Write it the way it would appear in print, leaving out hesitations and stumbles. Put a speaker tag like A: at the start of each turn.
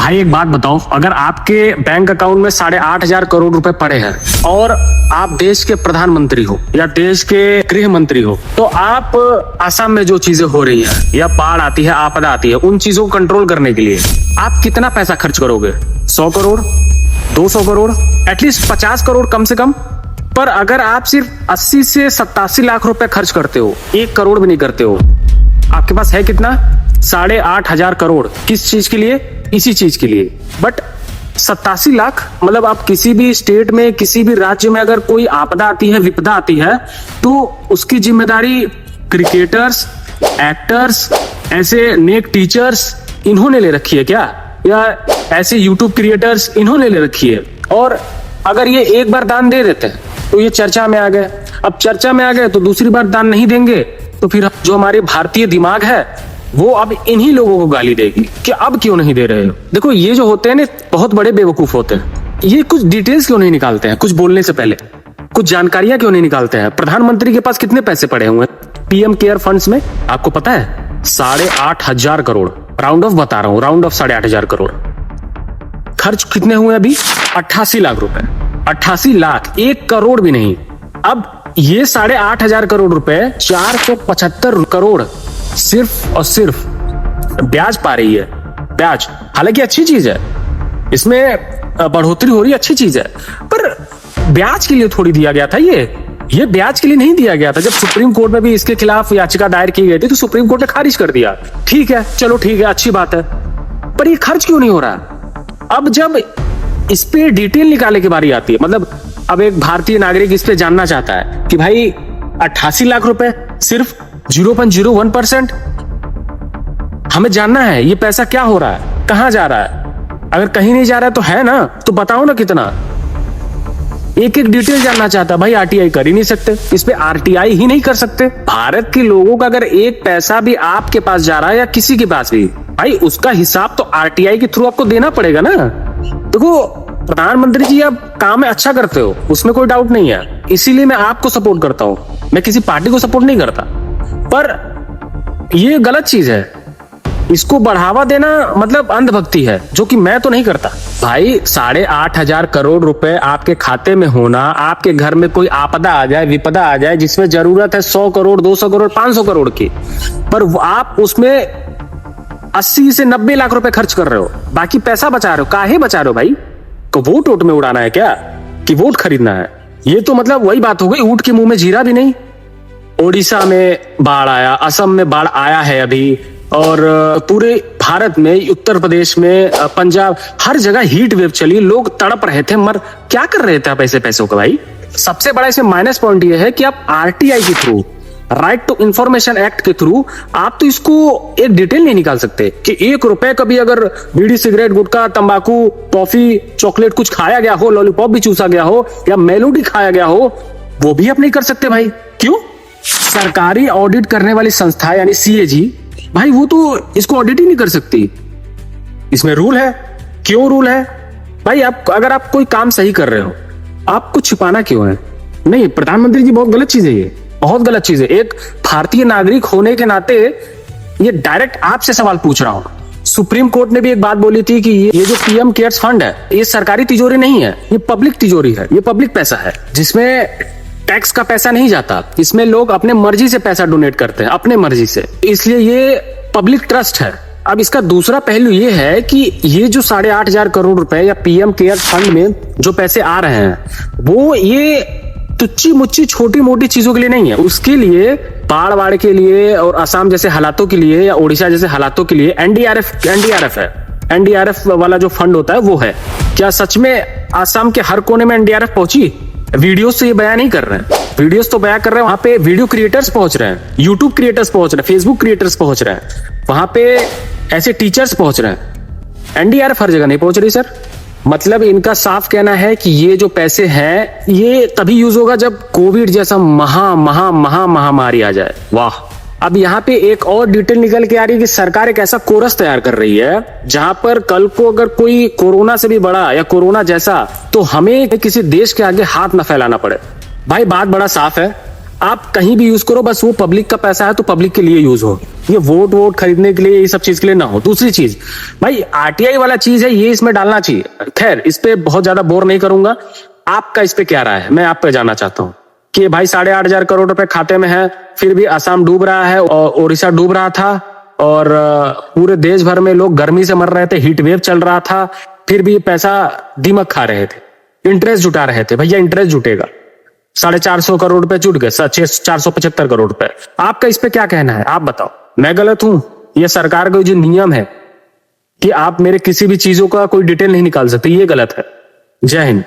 A: भाई एक बात बताओ, अगर आपके बैंक अकाउंट में 8,500 करोड़ रुपए पड़े हैं और आप देश के प्रधानमंत्री हो या देश के गृह मंत्री हो, तो आप असम में जो चीजें हो रही है या बाढ़ आती है, आपदा आती है, उन चीजों को कंट्रोल करने के लिए आप कितना पैसा खर्च करोगे? 100 करोड़, 200 करोड़, एटलीस्ट 50 करोड़ कम से कम। पर अगर आप सिर्फ 80 से 87 लाख रुपए खर्च करते हो, 1 करोड़ भी नहीं करते हो, आपके पास है कितना? 8,500 करोड़। किस चीज के लिए? इसी चीज के लिए। बट 87 लाख, मतलब आप किसी भी स्टेट में, किसी भी राज्य में अगर कोई आपदा आती है, विपदा आती है, तो उसकी जिम्मेदारी क्रिकेटर्स, एक्टर्स, ऐसे नेक टीचर्स इन्होंने ले रखी है क्या? या ऐसे यूट्यूब क्रिएटर्स इन्होंने ले रखी है? और अगर ये एक बार दान दे देते हैं तो ये चर्चा में आ गए। अब चर्चा में आ गए तो दूसरी बार दान नहीं देंगे तो फिर जो हमारे भारतीय दिमाग है वो अब इन्हीं लोगों को गाली देगी कि अब क्यों नहीं दे रहे हो। देखो, ये जो होते हैं ना, बहुत बड़े बेवकूफ होते हैं। ये कुछ डिटेल्स क्यों नहीं निकालते हैं? कुछ बोलने से पहले कुछ जानकारियां क्यों नहीं निकालते हैं? प्रधानमंत्री के पास कितने पैसे पड़े हुए हैं पीएम केयर फंड्स में? आपको पता है? 8,500 करोड़। राउंड ऑफ बता रहा हूं, राउंड ऑफ 8,500 करोड़। खर्च कितने हुए अभी? 88 लाख रुपए। 88 लाख, 1 करोड़ भी नहीं। अब ये 8,500 करोड़ रुपए, 475 करोड़ सिर्फ और सिर्फ ब्याज पा रही है। ब्याज हालांकि अच्छी चीज है, इसमें बढ़ोतरी हो रही है, अच्छी चीज है, पर ब्याज के लिए थोड़ी दिया गया था। ये ब्याज के लिए नहीं दिया गया था। जब सुप्रीम कोर्ट में भी इसके खिलाफ याचिका दायर की गई थी तो सुप्रीम कोर्ट ने खारिज कर दिया। ठीक है, चलो ठीक है, अच्छी बात है, पर ये खर्च क्यों नहीं हो रहा? अब जब इस पे डिटेल निकालने की बारी आती है, मतलब अब एक भारतीय नागरिक इस पे जानना चाहता है कि भाई 88 लाख रुपए, सिर्फ 0.01%, हमें जानना है ये पैसा क्या हो रहा है, कहां जा रहा है। अगर कहीं नहीं जा रहा है तो है ना, तो बताओ ना कितना। एक एक डिटेल जानना चाहता है। भाई आरटीआई कर ही नहीं सकते, इस पे आरटीआई ही नहीं कर सकते। भारत के लोगों का अगर एक पैसा भी आपके पास जा रहा है या किसी के पास भी, भाई उसका हिसाब तो आरटीआई के थ्रू आपको देना पड़ेगा ना। देखो प्रधानमंत्री जी, आप काम अच्छा करते हो, उसमें कोई डाउट नहीं है, इसीलिए मैं आपको सपोर्ट करता हूं। मैं किसी पार्टी को सपोर्ट नहीं करता, पर ये गलत चीज है। इसको बढ़ावा देना मतलब अंधभक्ति है, जो कि मैं तो नहीं करता। भाई 8,500 करोड़ रुपए आपके खाते में होना, आपके घर में कोई आपदा आ जाए, विपदा आ जाए, जिसमें जरूरत है 100 करोड़, 200 करोड़, 500 करोड़ की, पर आप उसमें 80 से 90 लाख रुपए खर्च कर रहे हो, बाकी पैसा बचा रहे हो। काहे बचा रहे हो भाई? को वोट वोट में उड़ाना है क्या, कि वोट खरीदना है? ये तो मतलब वही बात हो गई, ऊंट के मुंह में जीरा भी नहीं। ओडिशा में बाढ़ आया, असम में बाढ़ आया है अभी, और पूरे भारत में, उत्तर प्रदेश में, पंजाब, हर जगह हीट वेव चली, लोग तड़प रहे थे, मर क्या कर रहे थे आप ऐसे पैसों का? भाई सबसे बड़ा इसमें माइनस पॉइंट ये है कि आप आरटीआई के through, right to information act के थ्रू, आप तो इसको एक डिटेल नहीं निकाल सकते कि 1 रुपए का भी अगर बीड़ी, सिगरेट, गुटखा, तंबाकू, टॉफी, चॉकलेट कुछ खाया गया हो, लॉलीपॉप भी चूसा गया हो, या मेलोडी खाया गया हो, वो भी आप नहीं कर सकते। भाई क्यों? सरकारी ऑडिट करने वाली संस्था यानी सीएजी, भाई वो तो इसको ऑडिट ही नहीं कर सकती। इसमें रूल है। क्यों रूल है? भाई आप अगर आप कोई काम सही कर रहे हो, आपको छिपाना क्यों है? नहीं, प्रधानमंत्री जी, बहुत गलत चीज है, ये बहुत गलत चीज है। एक भारतीय नागरिक होने के नाते ये डायरेक्ट आपसे सवाल पूछ रहा हूं। सुप्रीम कोर्ट ने भी एक बात बोली थी कि ये जो पीएम केयर्स फंड है, ये सरकारी तिजोरी नहीं है, ये पब्लिक तिजोरी है, ये पब्लिक पैसा है, जिसमें टैक्स का पैसा नहीं जाता। इसमें लोग अपने मर्जी से पैसा डोनेट करते हैं, अपने मर्जी से, इसलिए ये पब्लिक ट्रस्ट है। अब इसका दूसरा पहलू ये है कि ये जो 8,500 करोड़ रुपए या पीएम केयर फंड में जो पैसे आ रहे हैं, वो ये तुच्ची मुच्ची छोटी मोटी चीजों के लिए नहीं है। उसके लिए, बाढ़ के लिए, और असम जैसे हालातों के लिए, या ओडिशा जैसे हालातों के लिए एनडीआरएफ है। एनडीआरएफ वाला जो फंड होता है वो है। क्या सच में असम के हर कोने में एनडीआरएफ पहुंची? वीडियोस तो ये बयान नहीं कर रहे हैं, वीडियोस तो बयान कर रहे हैं, वहां पे वीडियो क्रिएटर्स पहुंच रहे हैं, यूट्यूब क्रिएटर्स पहुंच रहे हैं, फेसबुक क्रिएटर्स पहुंच रहे हैं, वहां पे ऐसे टीचर्स पहुंच रहे हैं। एनडीआरएफ हर जगह नहीं पहुंच रही सर। मतलब इनका साफ कहना है कि ये जो पैसे हैं, ये तभी यूज होगा जब कोविड जैसा महामारी आ जाए। वाह। अब यहाँ पे एक और डिटेल निकल के आ रही है कि सरकार एक ऐसा कोरस तैयार कर रही है जहां पर कल को अगर कोई कोरोना से भी बड़ा या कोरोना जैसा, तो हमें किसी देश के आगे हाथ न फैलाना पड़े। भाई बात बड़ा साफ है, आप कहीं भी यूज करो, बस वो पब्लिक का पैसा है तो पब्लिक के लिए यूज हो। ये वोट वोट खरीदने के लिए, ये सब चीज के लिए ना हो। दूसरी चीज भाई, आरटीआई वाला चीज है, ये इसमें डालना चाहिए। खैर, इस पे बहुत ज्यादा बोर नहीं करूंगा। आपका इस पे क्या राय है, मैं आप पे जानना चाहता हूँ कि भाई 8,500 करोड़ रुपए खाते में है, फिर भी असम डूब रहा है और ओडिशा डूब रहा था, और पूरे देश भर में लोग गर्मी से मर रहे थे, हीट वेव चल रहा था, फिर भी पैसा दीमक खा रहे थे, इंटरेस्ट जुटा रहे थे। भैया इंटरेस्ट जुटेगा, 450 करोड़ रुपए जुट गए, 475 करोड़ रुपए। आपका इस पे क्या कहना है, आप बताओ। मैं गलत हूं? ये सरकार का जो नियम है कि आप मेरे किसी भी चीजों का कोई डिटेल नहीं निकाल सकते, ये गलत है। जय हिंद।